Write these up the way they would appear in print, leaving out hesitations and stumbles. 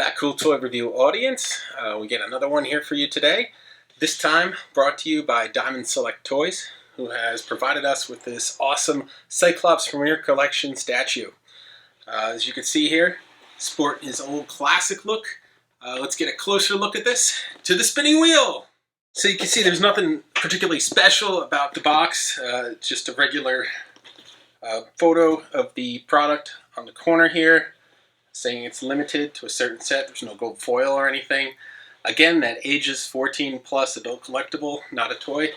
back, Cool Toy Review audience. We get another one here for you today. This time brought to you by Diamond Select Toys, who has provided us with this awesome Cyclops Premier Collection Statue. As you can see here, sport his old classic look. Let's get a closer look at this. To the spinning wheel! So you can see there's nothing particularly special about the box. It's just a regular photo of the product on the corner here, saying it's limited to a certain set. There's no gold foil or anything. Again, that ages 14 plus adult collectible, not a toy.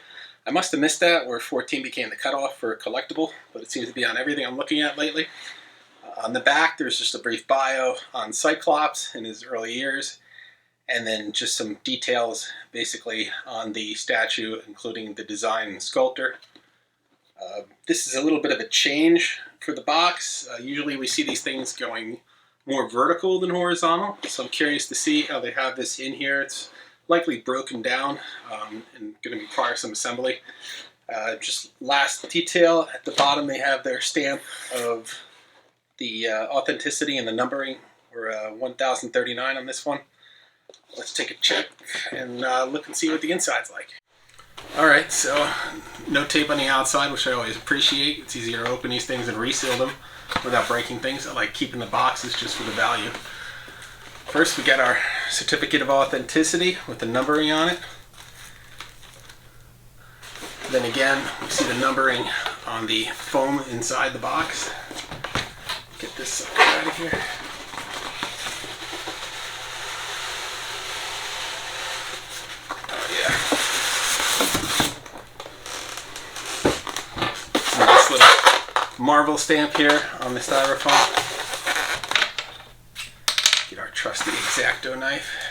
I must have missed that where 14 became the cutoff for a collectible, but it seems to be on everything I'm looking at lately. On the back, there's just a brief bio on Cyclops in his early years, and then just some details basically on the statue, including the design and sculptor. This is a little bit of a change for the box. Usually we see these things going more vertical than horizontal, so I'm curious to see how they have this in here. It's likely broken down and going to require some assembly. Just last detail, at the bottom they have their stamp of the authenticity and the numbering. We're 1039 on this one. Let's take a check and look and see what the inside's like. Alright, so no tape on the outside, which I always appreciate. It's easier to open these things and reseal them without breaking things. I like keeping the boxes just for the value. First, we got our certificate of authenticity with the numbering on it. Then again, we see the numbering on the foam inside the box. Get this sucker out of here. Oh yeah. Nice little Marvel stamp here on the styrofoam. Get our trusty X-Acto knife.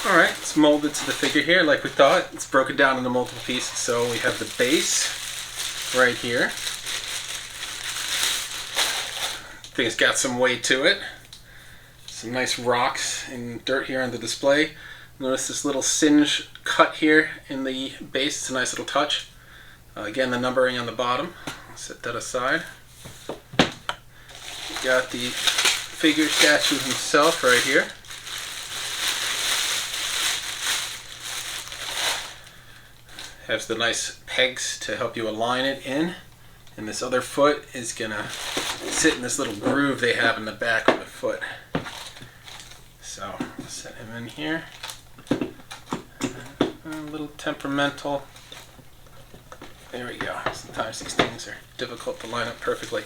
Alright, it's molded to the figure here like we thought. It's broken down into multiple pieces. So we have the base right here. Thing's got some weight to it. Some nice rocks and dirt here on the display. Notice this little singe cut here in the base. It's a nice little touch. Again, the numbering on the bottom. I'll set that aside. We got the figure statue himself right here. Has the nice pegs to help you align it in, and this other foot is gonna sit in this little groove they have in the back of the foot. So set him in here. A little temperamental. There we go. Sometimes these things are difficult to line up perfectly.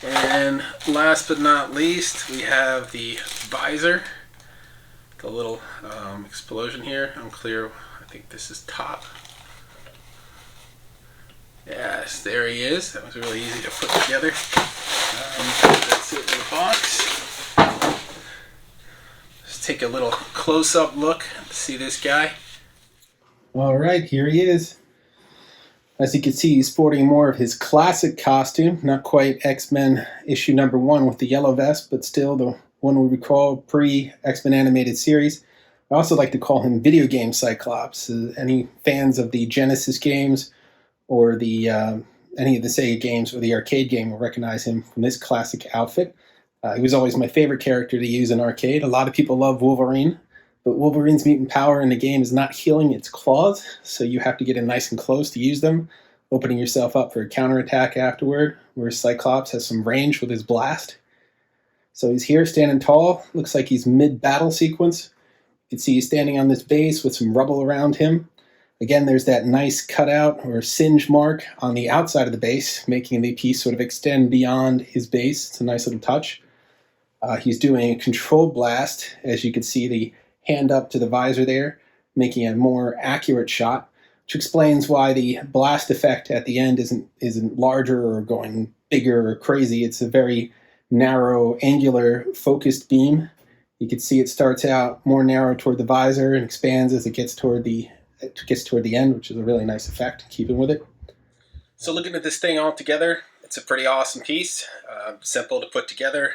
And last but not least, we have the visor. The little explosion here. Unclear. I think this is top. Yes, there he is. That was really easy to put together. That's it in the box. Let's take a little close-up look to see this guy. Alright, here he is. As you can see, he's sporting more of his classic costume. Not quite X-Men issue number 1 with the yellow vest, but still the one we recall pre-X-Men animated series. I also like to call him video game Cyclops. Any fans of the Genesis games or the any of the Sega games or the arcade game will recognize him from this classic outfit. He was always my favorite character to use in arcade. A lot of people love Wolverine, but Wolverine's mutant power in the game is not healing its claws, so you have to get in nice and close to use them, opening yourself up for a counterattack afterward, where Cyclops has some range with his blast. So he's here standing tall. Looks like he's mid-battle sequence. You can see he's standing on this base with some rubble around him. Again, there's that nice cutout or singe mark on the outside of the base, making the piece sort of extend beyond his base. It's a nice little touch. He's doing a controlled blast, as you can see the hand up to the visor there, making a more accurate shot, which explains why the blast effect at the end isn't larger or going bigger or crazy. It's a very narrow, angular, focused beam. You can see it starts out more narrow toward the visor and expands as it gets toward the end, which is a really nice effect, keeping with it. So looking at this thing all together, it's a pretty awesome piece. Simple to put together.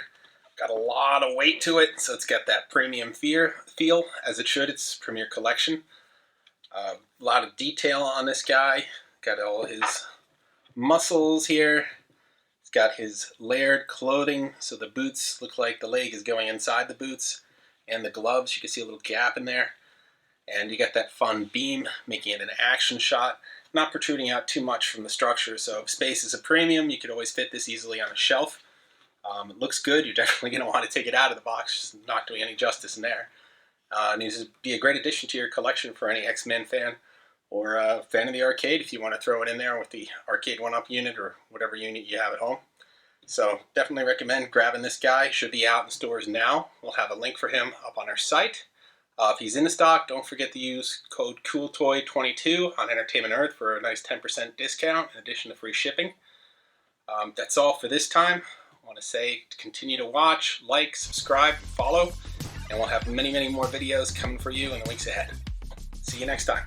Got a lot of weight to it, so it's got that premium feel, as it should. It's Premier Collection. A lot of detail on this guy. Got all his muscles here. He's got his layered clothing, so the boots look like the leg is going inside the boots. And the gloves, you can see a little gap in there. And you got that fun beam, making it an action shot. Not protruding out too much from the structure, so if space is a premium, you could always fit this easily on a shelf. It looks good. You're definitely going to want to take it out of the box. It's not doing any justice in there. It needs to be a great addition to your collection for any X-Men fan or a fan of the arcade if you want to throw it in there with the arcade 1-up unit or whatever unit you have at home. So definitely recommend grabbing this guy. Should be out in stores now. We'll have a link for him up on our site. If he's in the stock, don't forget to use code COOLTOY22 on Entertainment Earth for a nice 10% discount in addition to free shipping. That's all for this time. I want to say to continue to watch, like, subscribe, and follow, and we'll have many, many more videos coming for you in the weeks ahead. See you next time.